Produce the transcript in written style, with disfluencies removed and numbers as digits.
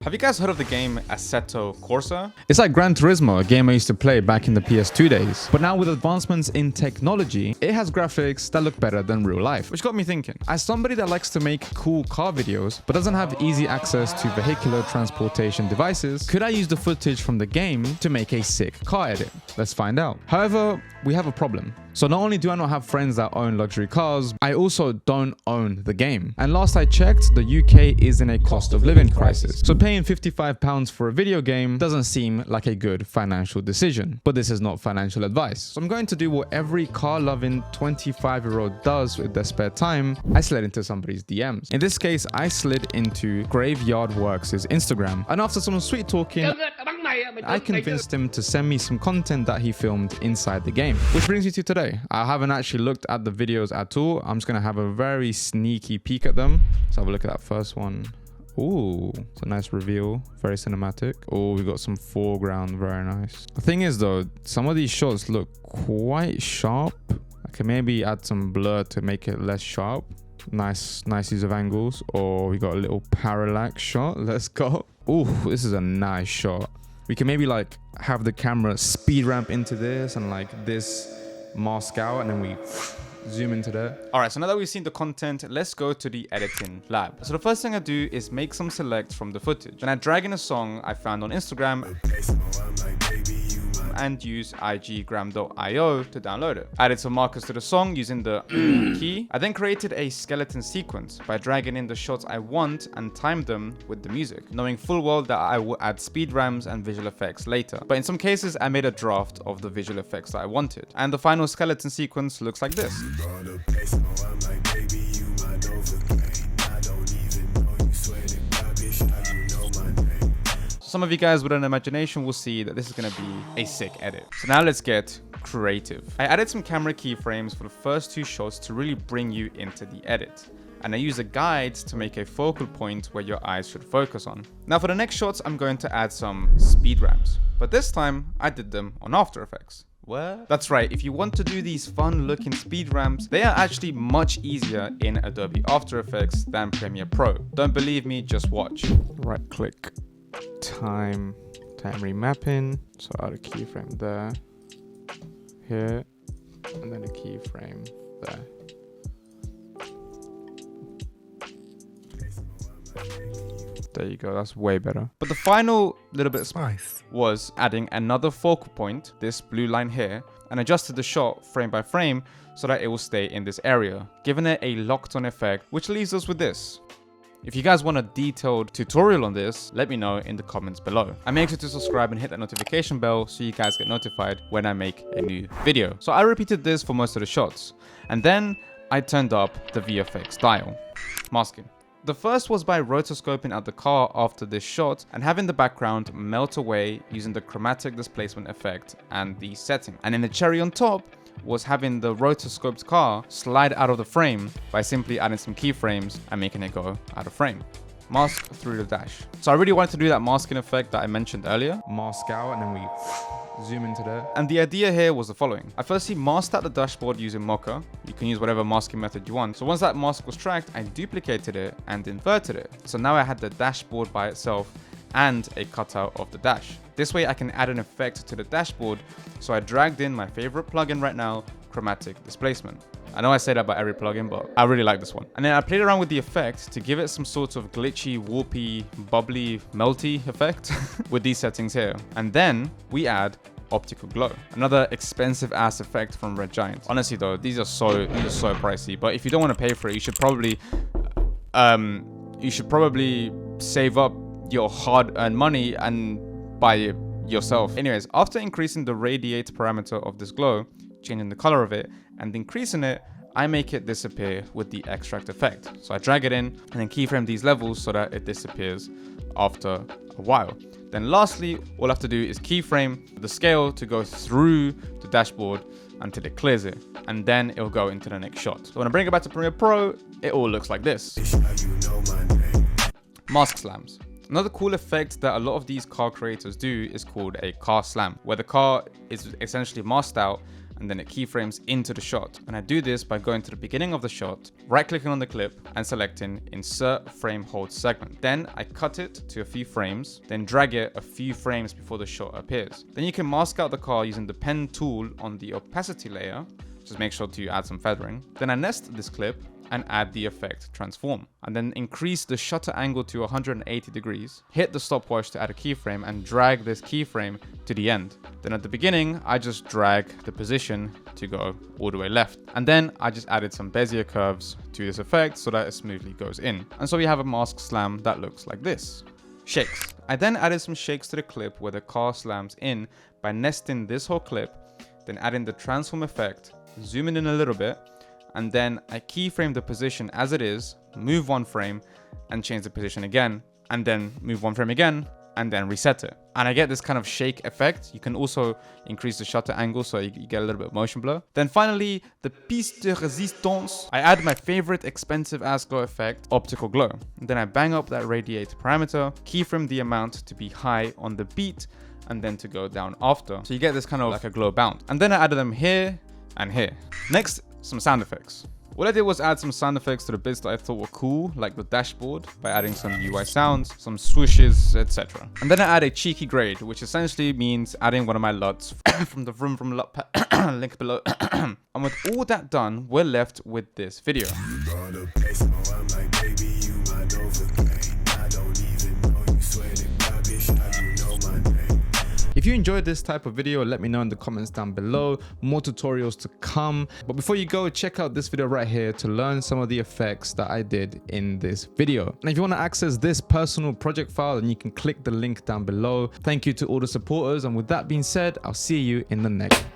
Have you guys heard of the game Assetto Corsa? It's like Gran Turismo, a game I used to play back in the PS2 days. But now with advancements in technology, it has graphics that look better than real life. Which got me thinking, as somebody that likes to make cool car videos, but doesn't have easy access to vehicular transportation devices, could I use the footage from the game to make a sick car edit? Let's find out. However, we have a problem. So not only do I not have friends that own luxury cars, I also don't own the game. And last I checked, the UK is in a cost of living crisis. So paying £55 for a video game doesn't seem like a good financial decision. But this is not financial advice. So I'm going to do what every car-loving 25-year-old does with their spare time. I slid into somebody's DMs. In this case, I slid into Graveyard Works' Instagram. And after some sweet talking, I convinced him to send me some content that he filmed inside the game. Which brings me to today. I haven't actually looked at the videos at all. I'm just going to have a very sneaky peek at them. Let's have a look at that first one. Ooh, it's a nice reveal. Very cinematic. Oh, we got some foreground. Very nice. The thing is though, some of these shots look quite sharp. I can maybe add some blur to make it less sharp. Nice use of angles. Or we got a little parallax shot. Let's go. Ooh, this is a nice shot. We can maybe like have the camera speed ramp into this and like this mask out, and then we zoom into there. All right, so now that we've seen the content, let's go to the editing lab. So the first thing I do is make some selects from the footage. Then I drag in a song I found on Instagram and use iggram.io to download it. Added some markers to the song using the key. I then created a skeleton sequence by dragging in the shots I want and timed them with the music, knowing full well that I will add speed ramps and visual effects later. But in some cases, I made a draft of the visual effects that I wanted. And the final skeleton sequence looks like this. Some of you guys with an imagination will see that this is going to be a sick edit. So now let's get creative. I added some camera keyframes for the first two shots to really bring you into the edit. And I use a guide to make a focal point where your eyes should focus on. Now for the next shots, I'm going to add some speed ramps. But this time, I did them on After Effects. What? That's right, if you want to do these fun looking speed ramps, they are actually much easier in Adobe After Effects than Premiere Pro. Don't believe me, just watch. Right click. Time remapping. So add a keyframe there, here, and then a keyframe there. There you go, that's way better. But the final little bit of spice was adding another focal point, this blue line here, and adjusted the shot frame by frame so that it will stay in this area, giving it a locked on effect, which leaves us with this. If you guys want a detailed tutorial on this, let me know in the comments below. And make sure to subscribe and hit that notification bell so you guys get notified when I make a new video. So I repeated this for most of the shots. And then I turned up the VFX dial. Masking. The first was by rotoscoping at the car after this shot and having the background melt away using the chromatic displacement effect and the setting. And then the cherry on top was having the rotoscoped car slide out of the frame by simply adding some keyframes and making it go out of frame. Mask through the dash. So I really wanted to do that masking effect that I mentioned earlier. Mask out and then we zoom into there. And the idea here was the following. I firstly masked out the dashboard using Mocha. You can use whatever masking method you want. So once that mask was tracked, I duplicated it and inverted it. So now I had the dashboard by itself and a cutout of the dash. This way I can add an effect to the dashboard. So I dragged in my favorite plugin right now, chromatic displacement. I know I say that about every plugin, but I really like this one. And then I played around with the effect to give it some sort of glitchy, warpy, bubbly, melty effect with these settings here. And then we add optical glow, another expensive ass effect from Red Giant. Honestly though, these are so pricey, but if you don't want to pay for it, you should probably save up your hard-earned money and buy it yourself. Anyways, after increasing the radiate parameter of this glow, changing the color of it and increasing it, I make it disappear with the extract effect. So I drag it in and then keyframe these levels so that it disappears after a while. Then lastly, all I have to do is keyframe the scale to go through the dashboard until it clears it, and then it'll go into the next shot. So when I bring it back to Premiere Pro, it all looks like this. Mask slams. Another cool effect that a lot of these car creators do is called a car slam, where the car is essentially masked out and then it keyframes into the shot. And I do this by going to the beginning of the shot, right-clicking on the clip and selecting Insert Frame Hold Segment. Then I cut it to a few frames, then drag it a few frames before the shot appears. Then you can mask out the car using the pen tool on the opacity layer. Just make sure to add some feathering. Then I nest this clip and add the effect transform, and then increase the shutter angle to 180 degrees, hit the stopwatch to add a keyframe and drag this keyframe to the end. Then at the beginning, I just drag the position to go all the way left. And then I just added some Bezier curves to this effect so that it smoothly goes in. And so we have a mask slam that looks like this. Shakes. I then added some shakes to the clip where the car slams in by nesting this whole clip, then adding the transform effect, zooming in a little bit, and then I keyframe the position as it is, move one frame and change the position again, and then move one frame again and then reset it. And I get this kind of shake effect. You can also increase the shutter angle so you get a little bit of motion blur. Then finally, the piece de resistance. I add my favorite expensive ass glow effect, optical glow. And then I bang up that radiate parameter, keyframe the amount to be high on the beat and then to go down after. So you get this kind of like a glow bound. And then I added them here and here. Next, some sound effects. What I did was add some sound effects to the bits that I thought were cool, like the dashboard, by adding some UI sounds, some swooshes, etc. And then I add a cheeky grade, which essentially means adding one of my LUTs from the Vroom Vroom LUT link below. And with all that done, we're left with this video. If you enjoyed this type of video, let me know in the comments down below. More tutorials to come. But before you go, check out this video right here to learn some of the effects that I did in this video. And if you want to access this personal project file, then you can click the link down below. Thank you to all the supporters. And with that being said, I'll see you in the next.